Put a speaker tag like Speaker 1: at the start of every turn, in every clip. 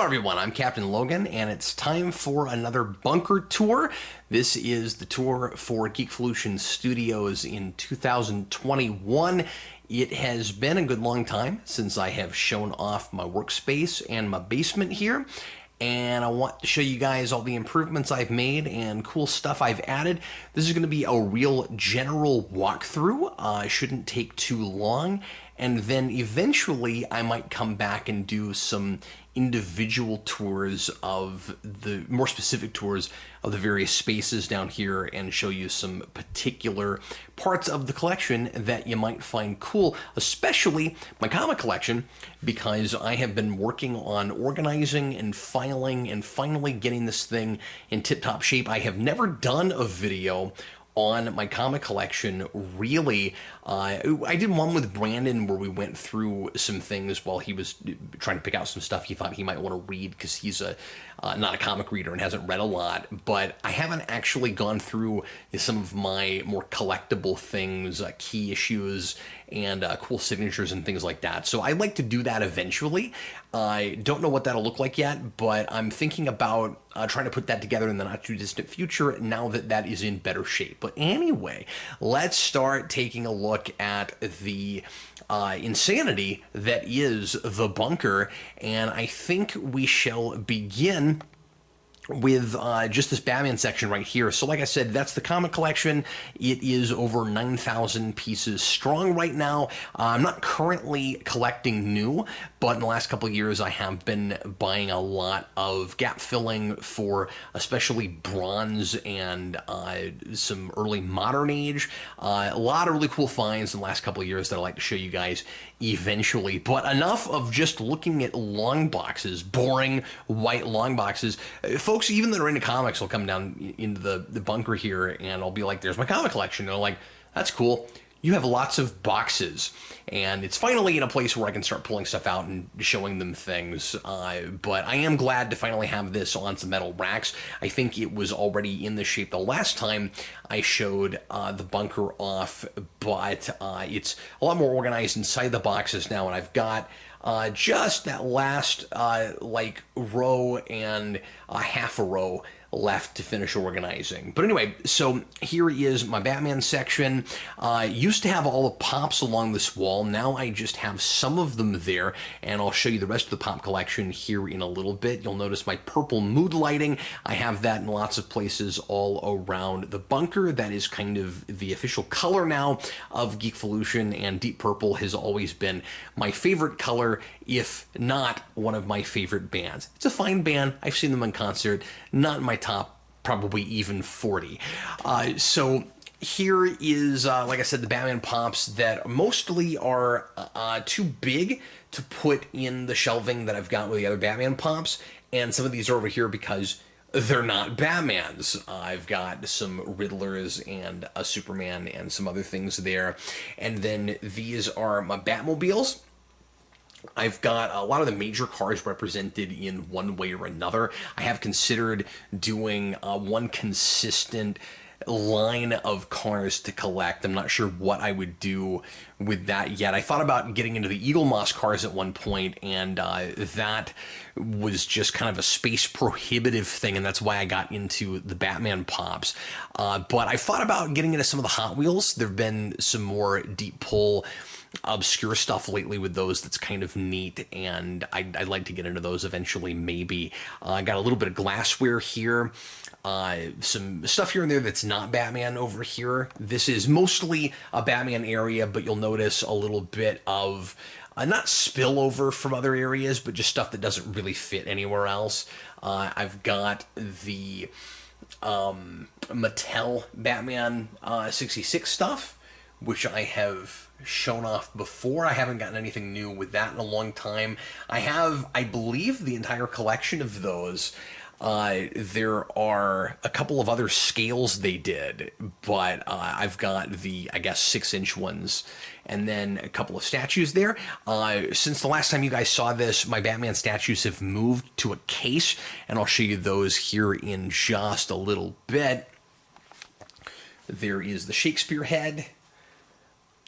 Speaker 1: Hello everyone, I'm Captain Logan, and it's time for another bunker tour. This is the tour for Geekvolution Studios in 2021. It has been a good long time since I have shown off my workspace and my basement here, and I want to show you guys all the improvements I've made and cool stuff I've added. This is going to be a real general walkthrough. It shouldn't take too long, and then eventually I might come back and do some individual tours of the more specific tours of the various spaces down here and show you some particular parts of the collection that you might find cool, especially my comic collection, because I have been working on organizing and filing and finally getting this thing in tip-top shape. I have never done a video on my comic collection, really. I did one with Brandon where we went through some things while he was trying to pick out some stuff he thought he might want to read, because he's not a comic reader and hasn't read a lot. But I haven't actually gone through some of my more collectible things, key issues, and cool signatures and things like that. So I'd like to do that eventually. I don't know what that'll look like yet, but I'm thinking about trying to put that together in the not too distant future now that that is in better shape. But anyway, let's start taking a look at the insanity that is the bunker, and I think we shall begin with just this Batman section right here. So like I said, that's the comic collection. It is over 9,000 pieces strong right now. I'm not currently collecting new, but in the last couple of years I have been buying a lot of gap filling for especially bronze and some early modern age. A lot of really cool finds in the last couple of years that I'd like to show you guys eventually. But enough of just looking at long boxes, boring white long boxes. Folks even that are into comics will come down into the bunker here, and I'll be like, there's my comic collection. And they're like, that's cool. You have lots of boxes, and it's finally in a place where I can start pulling stuff out and showing them things. But I am glad to finally have this on some metal racks. I think it was already in this shape the last time I showed the bunker off, but it's a lot more organized inside the boxes now, and I've got just that last like row and half a row left to finish organizing. But anyway, so here is my Batman section. Used to have all the pops along this wall. Now I just have some of them there, and I'll show you the rest of the pop collection here in a little bit. You'll notice my purple mood lighting. I have that in lots of places all around the bunker. That is kind of the official color now of Geekvolution, and deep purple has always been my favorite color, if not one of my favorite bands. It's a fine band. I've seen them in concert. Not in my top probably even 40. So here is, like I said, the Batman pops that mostly are too big to put in the shelving that I've got with the other Batman pops, and some of these are over here because they're not Batmans. I've got some Riddlers and a Superman and some other things there, and then these are my Batmobiles. I've got a lot of the major cars represented in one way or another. I have considered doing one consistent line of cars to collect. I'm not sure what I would do with that yet. I thought about getting into the Eagle Moss cars at one point, and that was just kind of a space prohibitive thing, and that's why I got into the Batman pops. But I thought about getting into some of the Hot Wheels. There have been some more deep pull obscure stuff lately with those that's kind of neat, and I'd like to get into those eventually, maybe. I got a little bit of glassware here, some stuff here and there that's not Batman over here. This is mostly a Batman area, but you'll notice a little bit of not spillover from other areas, but just stuff that doesn't really fit anywhere else. I've got the Mattel Batman 66 stuff, which I have shown off before. I haven't gotten anything new with that in a long time. I have, I believe, the entire collection of those. There are a couple of other scales they did, but I've got the, I guess, 6-inch ones, and then a couple of statues there. Since the last time you guys saw this, my Batman statues have moved to a case, and I'll show you those here in just a little bit. There is the Shakespeare head.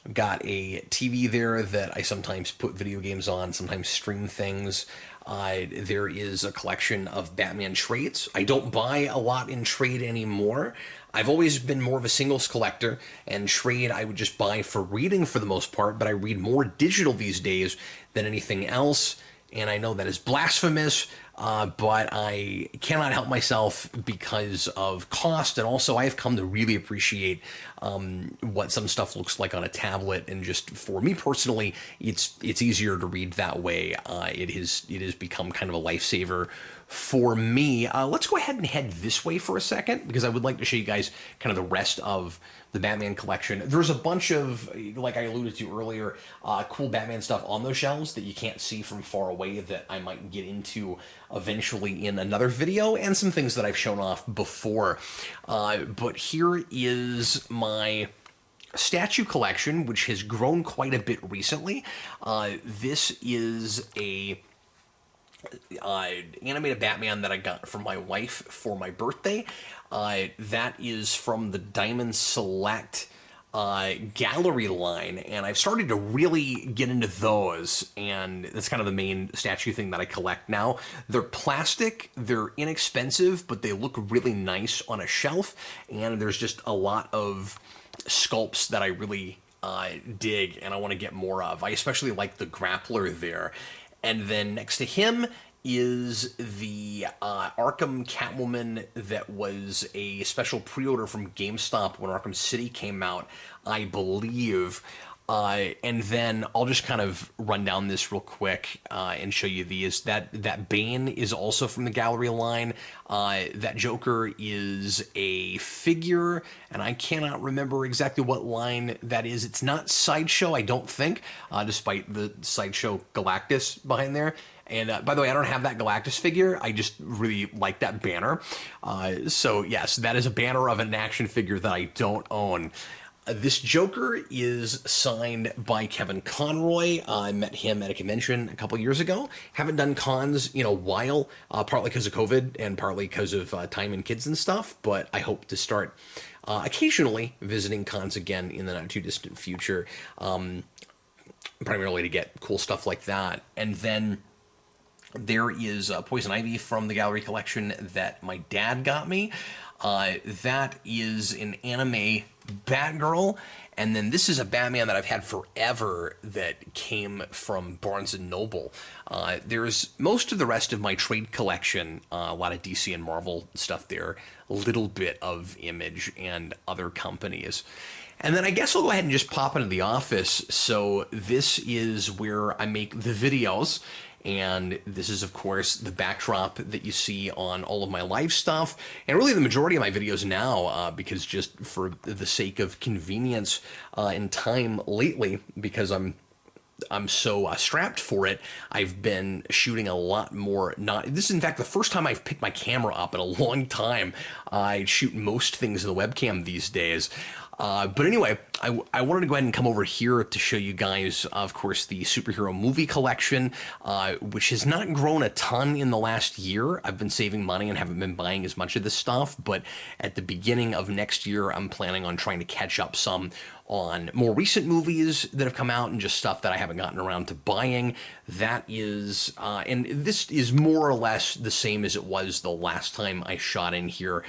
Speaker 1: I've got a TV there that I sometimes put video games on, sometimes stream things. There is a collection of Batman trades. I don't buy a lot in trade anymore. I've always been more of a singles collector, and trade I would just buy for reading for the most part, but I read more digital these days than anything else. And I know that is blasphemous, but I cannot help myself because of cost, and also I have come to really appreciate what some stuff looks like on a tablet, and just for me personally, it's easier to read that way. It has become kind of a lifesaver for me. Let's go ahead and head this way for a second, because I would like to show you guys kind of the rest of the Batman collection. There's a bunch of, like I alluded to earlier, cool Batman stuff on those shelves that you can't see from far away that I might get into eventually in another video, and some things that I've shown off before. But here is my statue collection, which has grown quite a bit recently. This is a animated Batman that I got from my wife for my birthday. That is from the Diamond Select gallery line, and I've started to really get into those, and that's kind of the main statue thing that I collect now. They're plastic, they're inexpensive, but they look really nice on a shelf, and there's just a lot of sculpts that I really dig and I want to get more of. I especially like the grappler there. And then next to him is the Arkham Catwoman that was a special pre-order from GameStop when Arkham City came out, I believe. And then I'll just kind of run down this real quick and show you these. That Bane is also from the gallery line. That Joker is a figure, and I cannot remember exactly what line that is. It's not Sideshow, I don't think, despite the Sideshow Galactus behind there. And by the way, I don't have that Galactus figure. I just really like that banner. So yes, that is a banner of an action figure that I don't own. This Joker is signed by Kevin Conroy. I met him at a convention a couple years ago. Haven't done cons in a while, partly because of COVID and partly because of time and kids and stuff, but I hope to start occasionally visiting cons again in the not too distant future, primarily to get cool stuff like that. And then there is Poison Ivy from the gallery collection that my dad got me. That is an anime Batgirl, and then this is a Batman that I've had forever that came from Barnes & Noble. There's most of the rest of my trade collection, a lot of DC and Marvel stuff there, a little bit of Image and other companies. And then I guess I'll go ahead and just pop into the office. So this is where I make the videos. And this is, of course, the backdrop that you see on all of my live stuff, and really the majority of my videos now, because just for the sake of convenience and time lately, because I'm so strapped for it, I've been shooting a lot more. This is, in fact, the first time I've picked my camera up in a long time. I shoot most things in the webcam these days. But anyway, I wanted to go ahead and come over here to show you guys, of course, the superhero movie collection, which has not grown a ton in the last year. I've been saving money and haven't been buying as much of this stuff, but at the beginning of next year, I'm planning on trying to catch up some on more recent movies that have come out and just stuff that I haven't gotten around to buying. That is, and this is more or less the same as it was the last time I shot in here.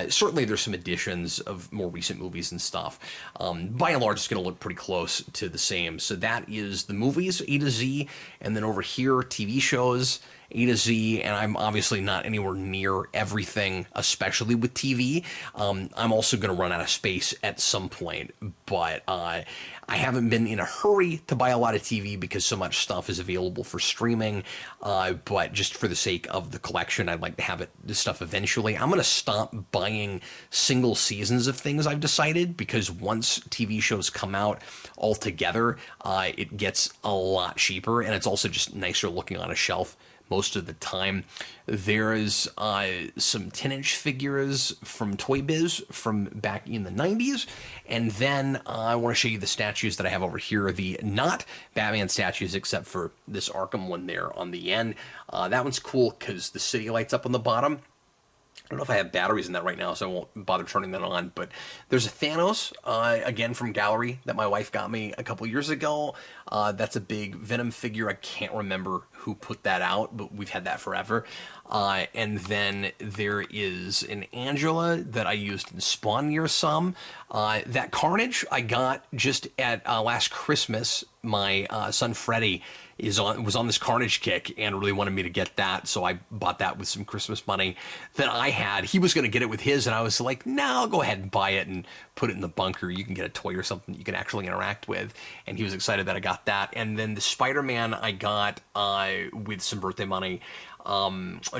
Speaker 1: Certainly there's some additions of more recent movies and stuff. By and large, it's going to look pretty close to the same. So that is the movies, A to Z, and then over here, TV shows, A to Z, and I'm obviously not anywhere near everything, especially with TV. I'm also going to run out of space at some point, but I haven't been in a hurry to buy a lot of TV because so much stuff is available for streaming, but just for the sake of the collection, I'd like to have this stuff eventually. I'm going to stop buying single seasons of things, I've decided, because once TV shows come out altogether, it gets a lot cheaper, and it's also just nicer looking on a shelf most of the time. There's some 10-inch figures from Toy Biz from back in the 90s. And then I want to show you the statues that I have over here, the not Batman statues, except for this Arkham one there on the end. That one's cool because the city lights up on the bottom. I don't know if I have batteries in that right now, so I won't bother turning that on. But there's a Thanos, again from Gallery, that my wife got me a couple years ago. That's a big Venom figure. I can't remember who put that out, but we've had that forever. And then there is an Angela that I used in Spawn Year some. That Carnage I got just at last Christmas. My son Freddie was on this Carnage kick and really wanted me to get that, so I bought that with some Christmas money that I had. He was going to get it with his, and I was like, no, I'll go ahead and buy it and put it in the bunker. You can get a toy or something you can actually interact with, and he was excited that I got that. And then the Spider-Man I got with some birthday money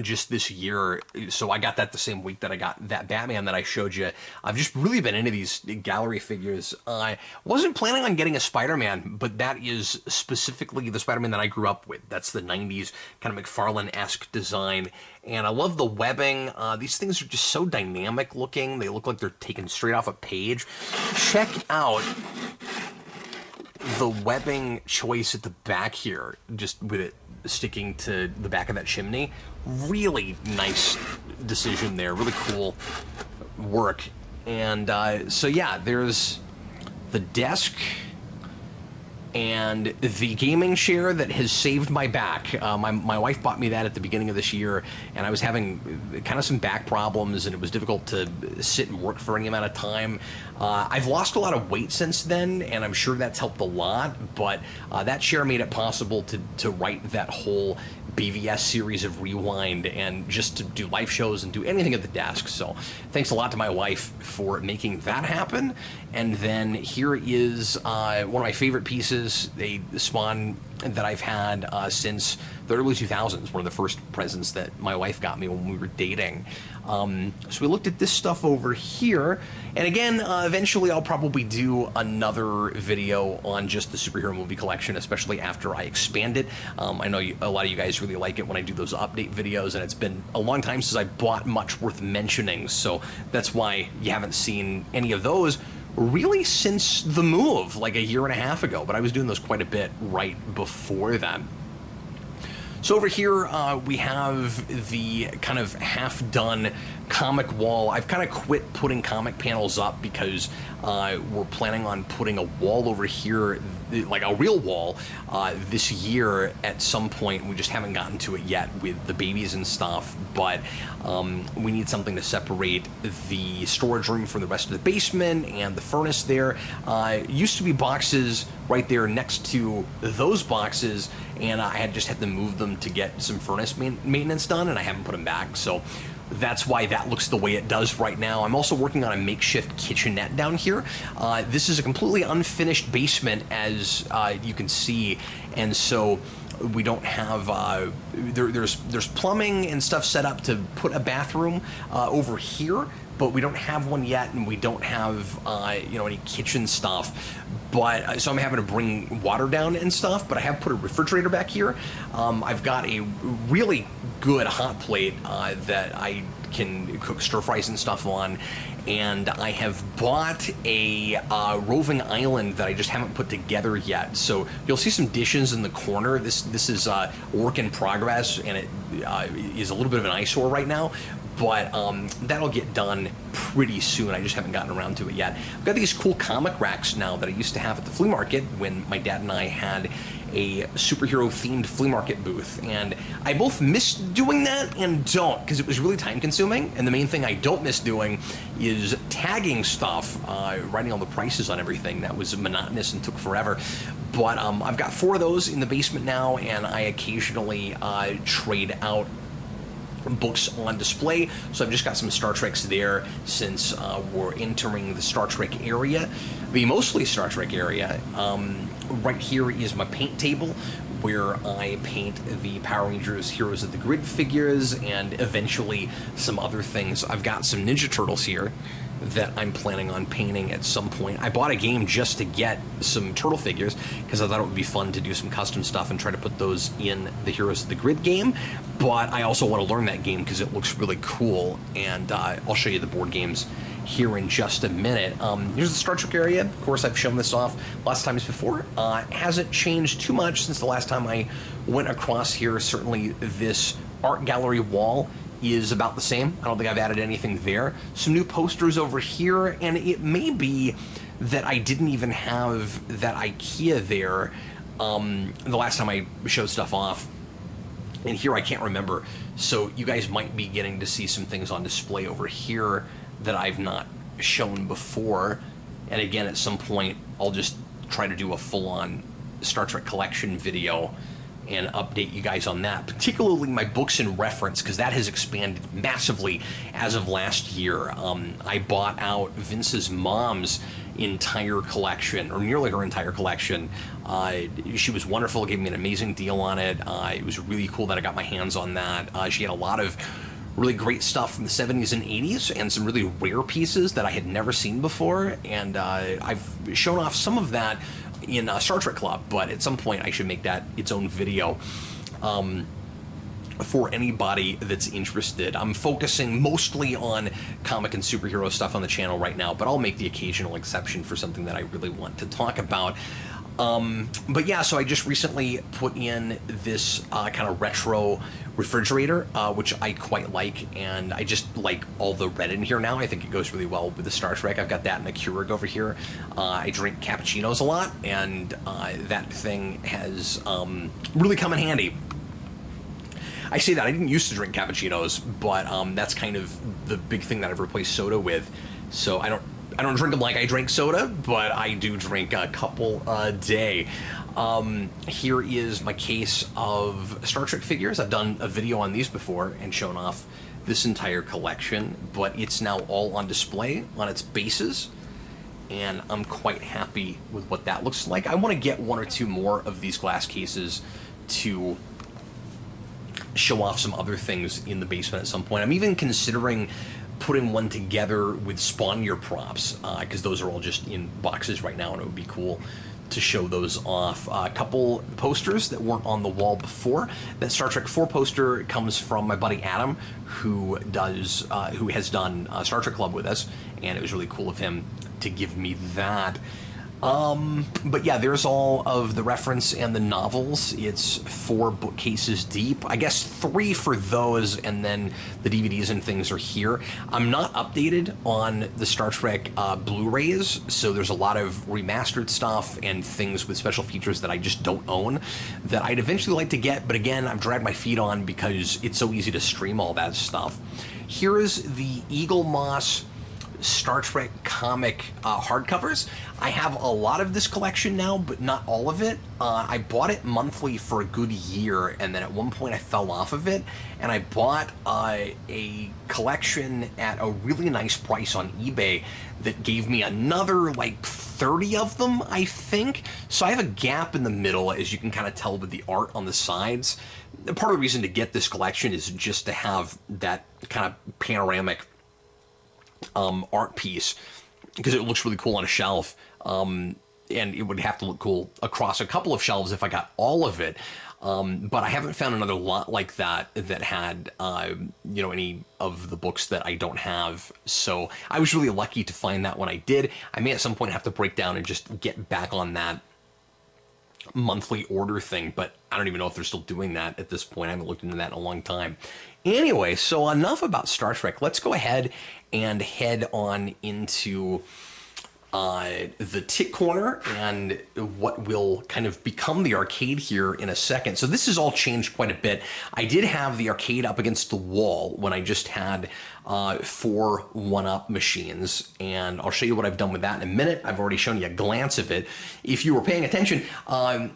Speaker 1: just this year, so I got that the same week that I got that Batman that I showed you. I've just really been into these Gallery figures. I wasn't planning on getting a Spider-Man, but that is specifically the Spider-Man that I grew up with. That's the 90s kind of McFarlane-esque design, and I love the webbing. These things are just so dynamic looking. They look like they're taken straight off a page. Check out the webbing choice at the back here, just with it sticking to the back of that chimney. Really nice decision there. Really cool work. And so yeah, there's the desk and the gaming chair that has saved my back. My wife bought me that at the beginning of this year, and I was having kind of some back problems, and it was difficult to sit and work for any amount of time. I've lost a lot of weight since then, and I'm sure that's helped a lot, but that chair made it possible to write that whole BVS series of Rewind and just to do live shows and do anything at the desk. So thanks a lot to my wife for making that happen. And then here is one of my favorite pieces, a Spawn that I've had since the early 2000s, one of the first presents that my wife got me when we were dating. So we looked at this stuff over here, and again, eventually I'll probably do another video on just the superhero movie collection, especially after I expand it. I know a lot of you guys really like it when I do those update videos, and it's been a long time since I bought much worth mentioning, so that's why you haven't seen any of those really since the move, like a year and a half ago, but I was doing those quite a bit right before that. So over here, we have the kind of half-done comic wall. I've kind of quit putting comic panels up because we're planning on putting a wall over here, like a real wall, this year at some point. We just haven't gotten to it yet with the babies and stuff, but we need something to separate the storage room from the rest of the basement and the furnace there. Used to be boxes right there next to those boxes, and I had just had to move them to get some furnace maintenance done, and I haven't put them back, so that's why that looks the way it does right now. I'm also working on a makeshift kitchenette down here. This is a completely unfinished basement, as you can see, and so we don't have there's plumbing and stuff set up to put a bathroom over here, but we don't have one yet, and we don't have any kitchen stuff. But so I'm having to bring water down and stuff, but I have put a refrigerator back here. I've got a really good hot plate that I can cook stir fries and stuff on, and I have bought a roving island that I just haven't put together yet. So you'll see some dishes in the corner. This is work in progress, and it is a little bit of an eyesore right now, but that'll get done pretty soon. I just haven't gotten around to it yet. I've got these cool comic racks now that I used to have at the flea market when my dad and I had a superhero-themed flea market booth, and I both miss doing that and don't, because it was really time-consuming, and the main thing I don't miss doing is tagging stuff, writing all the prices on everything. That was monotonous and took forever. But I've got 4 of those in the basement now, and I occasionally trade out books on display. So I've just got some Star Treks there since we're entering the Star Trek area, the mostly Star Trek area. Right here is my paint table where I paint the Power Rangers Heroes of the Grid figures and eventually some other things. I've got some Ninja Turtles here that I'm planning on painting at some point. I bought a game just to get some turtle figures because I thought it would be fun to do some custom stuff and try to put those in the Heroes of the Grid game, but I also want to learn that game because it looks really cool, and I'll show you the board games here in just a minute. Here's the Star Trek area. Of course, I've shown this off lots of times before. Hasn't changed too much since the last time I went across here. Certainly this art gallery wall is about the same. I don't think I've added anything there. Some new posters over here, and it may be that I didn't even have that IKEA there the last time I showed stuff off. And here I can't remember. So you guys might be getting to see some things on display over here that I've not shown before. And again, at some point, I'll just try to do a full-on Star Trek collection video and update you guys on that, particularly my books in reference, because that has expanded massively as of last year. I bought out Vince's mom's entire collection, or nearly her entire collection. She was wonderful, gave me an amazing deal on it. It was really cool that I got my hands on that. She had a lot of really great stuff from the 70s and 80s, and some really rare pieces that I had never seen before, and I've shown off some of that in Star Trek Club, but at some point I should make that its own video for anybody that's interested. I'm focusing mostly on comic and superhero stuff on the channel right now, but I'll make the occasional exception for something that I really want to talk about. But yeah, so I just recently put in this kind of retro refrigerator, which I quite like, and I just like all the red in here now. I think it goes really well with the Star Trek. I've got that in the Keurig over here. I drink cappuccinos a lot, and that thing has really come in handy. I say that, I didn't used to drink cappuccinos, but that's kind of the big thing that I've replaced soda with. So I don't drink them like I drink soda, but I do drink a couple a day. Here is my case of Star Trek figures. I've done a video on these before and shown off this entire collection, but it's now all on display on its bases, and I'm quite happy with what that looks like. I want to get one or two more of these glass cases to show off some other things in the basement at some point. I'm even considering putting one together with Spawn Year props, because those are all just in boxes right now, and it would be cool to show those off. A couple posters that weren't on the wall before. That Star Trek 4 poster comes from my buddy Adam, who has done Star Trek Club with us, and it was really cool of him to give me that. But yeah, there's all of the reference and the novels. It's 4 bookcases deep. I guess 3 for those, and then the DVDs and things are here. I'm not updated on the Star Trek Blu-rays, so there's a lot of remastered stuff and things with special features that I just don't own that I'd eventually like to get, but again, I've dragged my feet on because it's so easy to stream all that stuff. Here is the Eagle Moss Star Trek comic hardcovers. I have a lot of this collection now, but not all of it. I bought it monthly for a good year, and then at one point I fell off of it, and I bought a collection at a really nice price on eBay that gave me another like 30 of them, I think. So I have a gap in the middle, as you can kind of tell with the art on the sides. Part of the reason to get this collection is just to have that kind of panoramic art piece, because it looks really cool on a shelf, and it would have to look cool across a couple of shelves if I got all of it, but I haven't found another lot like that that had any of the books that I don't have, so I was really lucky to find that when I did. I may at some point have to break down and just get back on that monthly order thing, but I don't even know if they're still doing that at this point. I haven't looked into that in a long time. Anyway, so enough about Star Trek. Let's go ahead and head on into the Tick Corner and what will kind of become the arcade here in a second. So this has all changed quite a bit. I did have the arcade up against the wall when I just had 4 1-up machines, and I'll show you what I've done with that in a minute. I've already shown you a glance of it. If you were paying attention,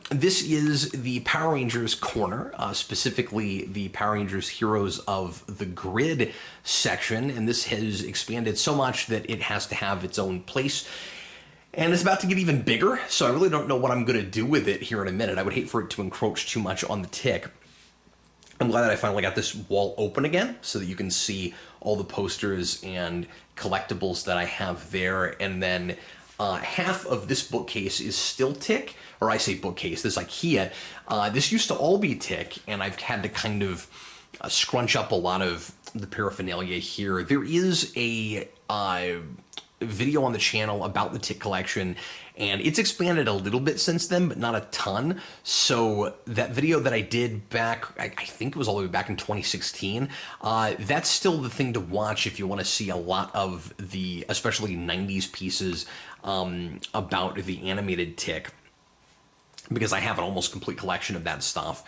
Speaker 1: this is the Power Rangers corner, specifically the Power Rangers Heroes of the Grid section, and this has expanded so much that it has to have its own place. And it's about to get even bigger, so I really don't know what I'm going to do with it here in a minute. I would hate for it to encroach too much on the Tick. I'm glad that I finally got this wall open again so that you can see all the posters and collectibles that I have there. And then half of this bookcase is still Tick, or I say bookcase, this IKEA. This used to all be Tick, and I've had to kind of scrunch up a lot of the paraphernalia here. There is a video on the channel about the Tick collection, and it's expanded a little bit since then, but not a ton. So that video that I did back, I think it was all the way back in 2016, that's still the thing to watch if you want to see a lot of the, especially 90s pieces about the animated Tick, because I have an almost complete collection of that stuff.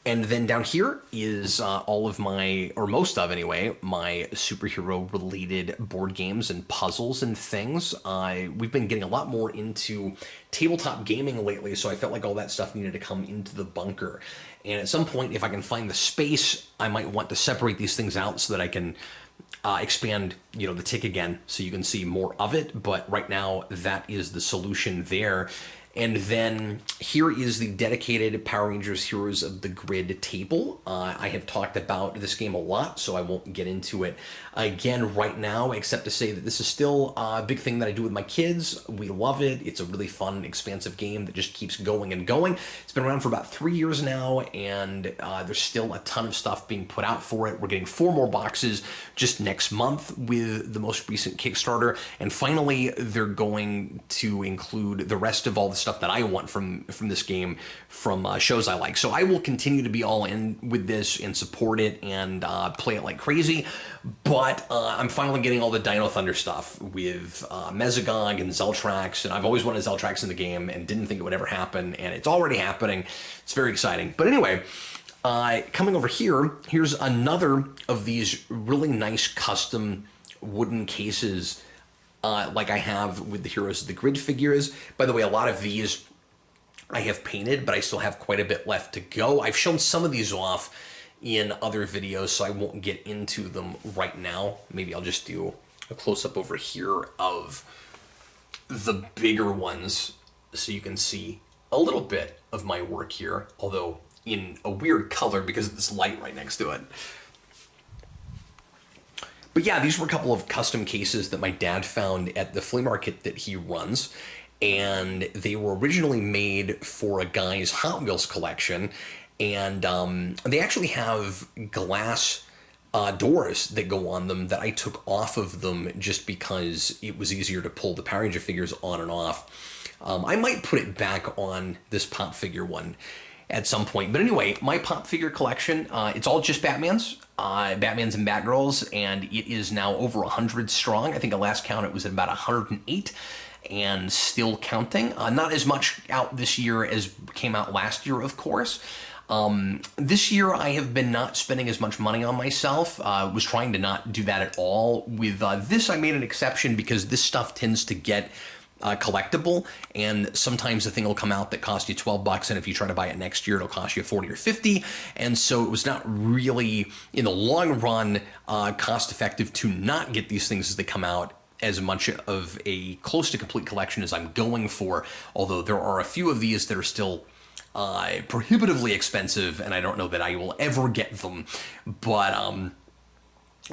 Speaker 1: And then down here is all of my, or most of anyway, my superhero-related board games and puzzles and things. We've been getting a lot more into tabletop gaming lately, so I felt like all that stuff needed to come into the bunker. And at some point, if I can find the space, I might want to separate these things out so that I can expand, the Tick again, so you can see more of it. But right now, that is the solution there. And then here is the dedicated Power Rangers Heroes of the Grid table. I have talked about this game a lot, so I won't get into it again right now, except to say that this is still a big thing that I do with my kids. We love it. It's a really fun, expansive game that just keeps going and going. It's been around for about 3 years now, and there's still a ton of stuff being put out for it. We're getting 4 more boxes just next month with the most recent Kickstarter, and finally they're going to include the rest of all the stuff that I want from this game from shows I like. So I will continue to be all in with this and support it and play it like crazy. But I'm finally getting all the Dino Thunder stuff with Mesogog and Zeltrax, and I've always wanted Zeltrax in the game and didn't think it would ever happen, and it's already happening. It's very exciting. But anyway, coming over here, here's another of these really nice custom wooden cases like I have with the Heroes of the Grid figures. By the way, a lot of these I have painted, but I still have quite a bit left to go. I've shown some of these off in other videos, so I won't get into them right now. Maybe I'll just do a close-up over here of the bigger ones so you can see a little bit of my work here, although in a weird color because of this light right next to it. But yeah, these were a couple of custom cases that my dad found at the flea market that he runs, and they were originally made for a guy's Hot Wheels collection, and they actually have glass doors that go on them that I took off of them just because it was easier to pull the Power Ranger figures on and off. I might put it back on this pop figure one at some point. But anyway, my pop figure collection, it's all just Batmans and Batgirls, and it is now over 100 strong. I think at last count it was at about 108 and still counting. Not as much out this year as came out last year, of course. This year I have been not spending as much money on myself. Was trying to not do that at all. With this, I made an exception because this stuff tends to get collectible, and sometimes the thing will come out that costs you $12, and if you try to buy it next year, it'll cost you 40 or 50. And so it was not really, in the long run, cost effective to not get these things as they come out as much of a close to complete collection as I'm going for, although there are a few of these that are still prohibitively expensive, and I don't know that I will ever get them. But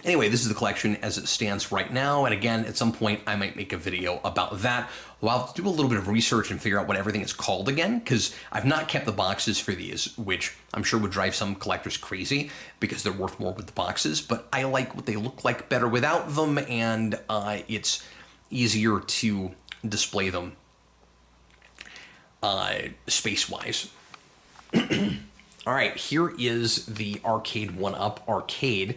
Speaker 1: anyway, this is the collection as it stands right now, and again, at some point, I might make a video about that. Well, I'll do a little bit of research and figure out what everything is called again, because I've not kept the boxes for these, which I'm sure would drive some collectors crazy, because they're worth more with the boxes, but I like what they look like better without them, and it's easier to display them space-wise. All right, here is the Arcade 1-Up Arcade,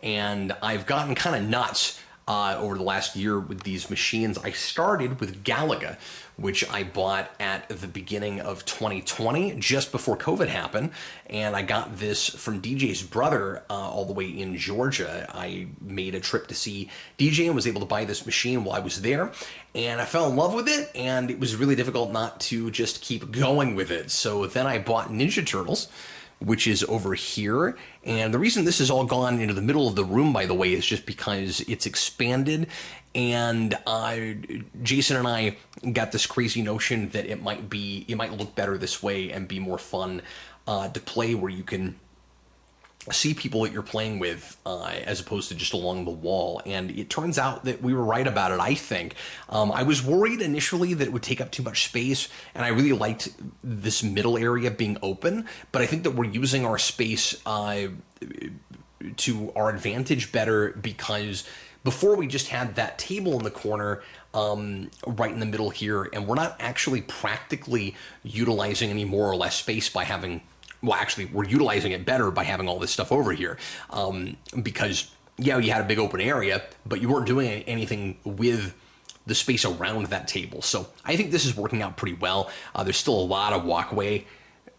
Speaker 1: and I've gotten kind of nuts over the last year with these machines. I started with Galaga, which I bought at the beginning of 2020, just before COVID happened, and I got this from DJ's brother all the way in Georgia. I made a trip to see DJ and was able to buy this machine while I was there, and I fell in love with it, and it was really difficult not to just keep going with it. So then I bought Ninja Turtles, which is over here. And the reason this has all gone into the middle of the room, by the way, is just because it's expanded. And Jason and I got this crazy notion that it might look better this way and be more fun to play, where you can see people that you're playing with as opposed to just along the wall. And it turns out that we were right about it, I think. I was worried initially that it would take up too much space, and I really liked this middle area being open, but I think that we're using our space to our advantage better, because Before we just had that table in the corner right in the middle here, and we're not actually practically utilizing any more or less space by having, well, actually, we're utilizing it better by having all this stuff over here because, yeah, you had a big open area, but you weren't doing anything with the space around that table. So I think this is working out pretty well. There's still a lot of walkway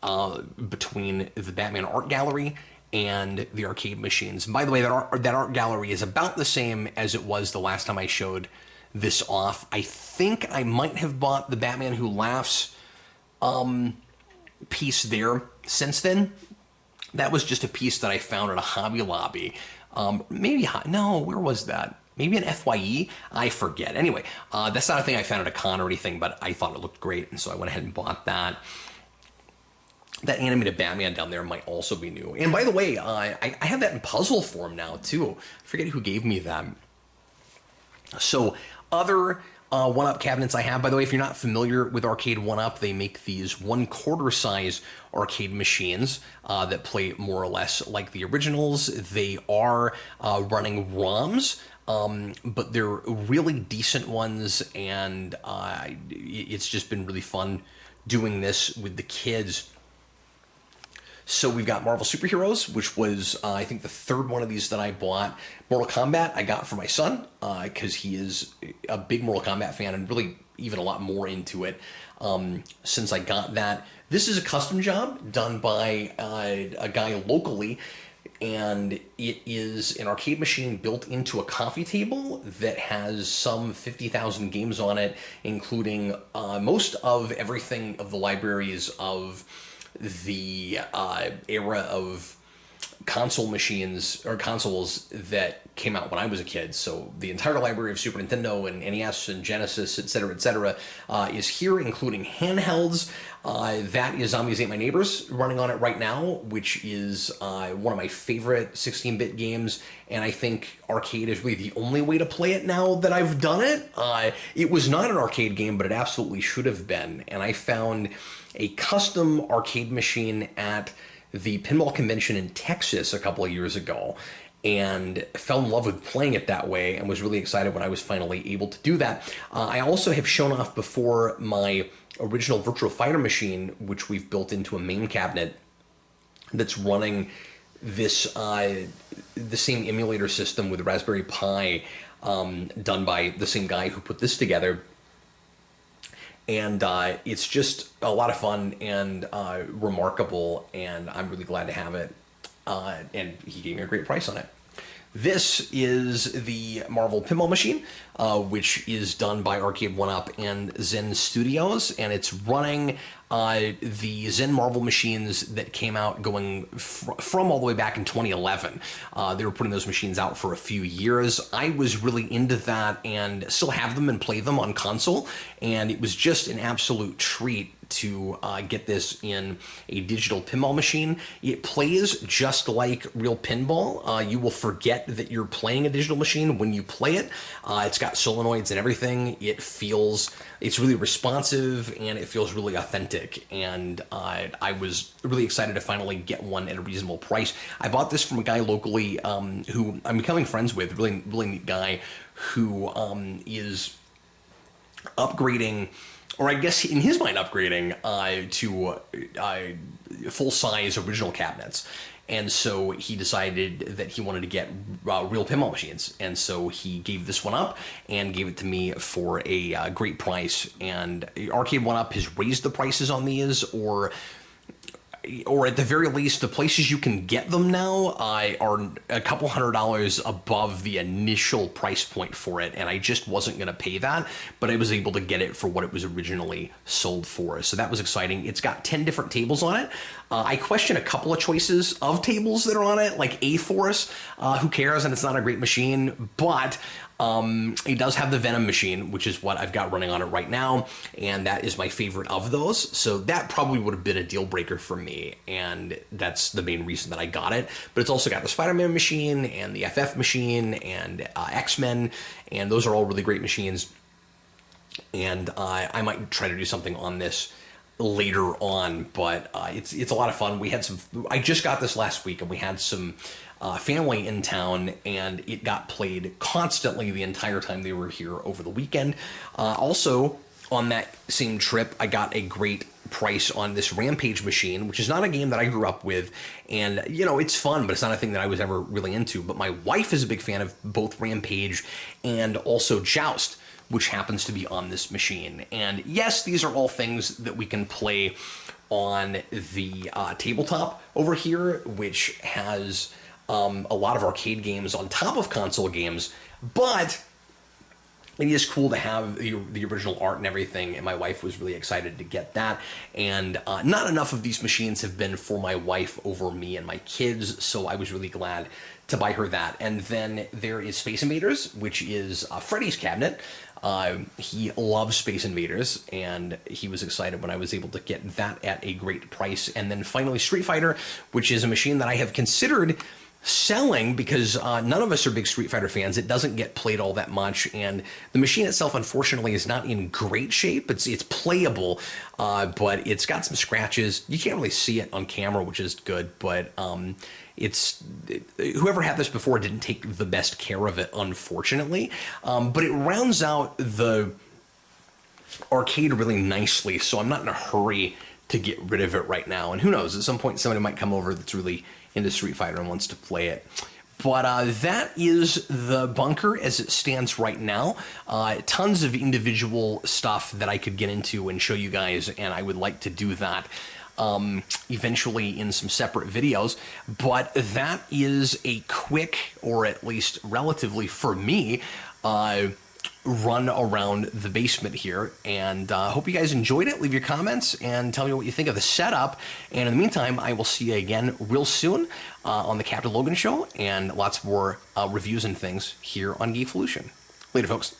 Speaker 1: between the Batman art gallery and the arcade machines. And by the way, that art gallery is about the same as it was the last time I showed this off. I think I might have bought the Batman Who Laughs piece there since then. That was just a piece that I found at a Hobby Lobby. Where was that? Maybe an FYE? I forget. Anyway, that's not a thing I found at a con or anything, but I thought it looked great, and so I went ahead and bought that. That animated Batman down there might also be new. And by the way, I have that in puzzle form now, too. I forget who gave me that. So, other one-up cabinets I have. By the way, if you're not familiar with Arcade 1-Up, they make these 1/4 size arcade machines that play more or less like the originals. They are running ROMs, but they're really decent ones, and it's just been really fun doing this with the kids. So we've got Marvel Superheroes, which was, I think, the third one of these that I bought. Mortal Kombat I got for my son, because he is a big Mortal Kombat fan and really even a lot more into it since I got that. This is a custom job done by a guy locally, and it is an arcade machine built into a coffee table that has some 50,000 games on it, including most of everything of the libraries of the era of console machines or consoles that came out when I was a kid. So the entire library of Super Nintendo and NES and Genesis, etc., is here, including handhelds. That is Zombies Ate My Neighbors running on it right now, which is one of my favorite 16-bit games, and I think arcade is really the only way to play it now that I've done it. It was not an arcade game, but it absolutely should have been, and I found a custom arcade machine at the pinball convention in Texas a couple of years ago, and fell in love with playing it that way, and was really excited when I was finally able to do that. I also have shown off before my original Virtual Fighter machine, which we've built into a main cabinet that's running this the same emulator system with Raspberry Pi done by the same guy who put this together. And it's just a lot of fun and remarkable, and I'm really glad to have it. And he gave me a great price on it. This is the Marvel Pinball Machine, which is done by Arcade 1-Up and Zen Studios, and it's running the Zen Marvel machines that came out going from all the way back in 2011. They were putting those machines out for a few years. I was really into that and still have them and play them on console, and it was just an absolute treat to get this in a digital pinball machine. It plays just like real pinball. You will forget that you're playing a digital machine when you play it. It's got solenoids and everything. It's really responsive, and it feels really authentic. And I was really excited to finally get one at a reasonable price. I bought this from a guy locally who I'm becoming friends with, really, really neat guy, who is upgrading, or I guess in his mind upgrading to full-size original cabinets. And so he decided that he wanted to get real pinball machines. And so he gave this one up and gave it to me for a great price. And Arcade 1-Up has raised the prices on these, or at the very least, the places you can get them now are a couple $100 above the initial price point for it, and I just wasn't going to pay that, but I was able to get it for what it was originally sold for, so that was exciting. It's got 10 different tables on it. I question a couple of choices of tables that are on it, like A-Force. Who cares, and it's not a great machine, but it does have the Venom machine, which is what I've got running on it right now, and that is my favorite of those, so that probably would have been a deal breaker for me, and that's the main reason that I got it. But it's also got the Spider-Man machine, and the FF machine, and X-Men, and those are all really great machines, and I might try to do something on this later on, but it's a lot of fun. We had some, I just got this last week, and we had some family in town, and it got played constantly the entire time they were here over the weekend. Also, on that same trip, I got a great price on this Rampage machine, which is not a game that I grew up with, and you know, it's fun, but it's not a thing that I was ever really into. But my wife is a big fan of both Rampage and also Joust, which happens to be on this machine. And yes, these are all things that we can play on the tabletop over here, which has a lot of arcade games on top of console games, but it is cool to have the original art and everything, and my wife was really excited to get that. And not enough of these machines have been for my wife over me and my kids, so I was really glad to buy her that. And then there is Space Invaders, which is Freddy's cabinet. He loves Space Invaders, and he was excited when I was able to get that at a great price. And then finally Street Fighter, which is a machine that I have considered selling because none of us are big Street Fighter fans. It doesn't get played all that much, and the machine itself, unfortunately, is not in great shape. It's playable, but it's got some scratches. You can't really see it on camera, which is good, but whoever had this before didn't take the best care of it, unfortunately. But it rounds out the arcade really nicely, so I'm not in a hurry to get rid of it right now. And who knows, at some point somebody might come over that's really into Street Fighter and wants to play it. But that is the bunker as it stands right now. Tons of individual stuff that I could get into and show you guys, and I would like to do that eventually in some separate videos. But that is a quick, or at least relatively for me, run around the basement here, and hope you guys enjoyed it. Leave your comments and tell me what you think of the setup, and in the meantime, I will see you again real soon on the Captain Logan Show, and lots more reviews and things here on Geekvolution. Later, folks.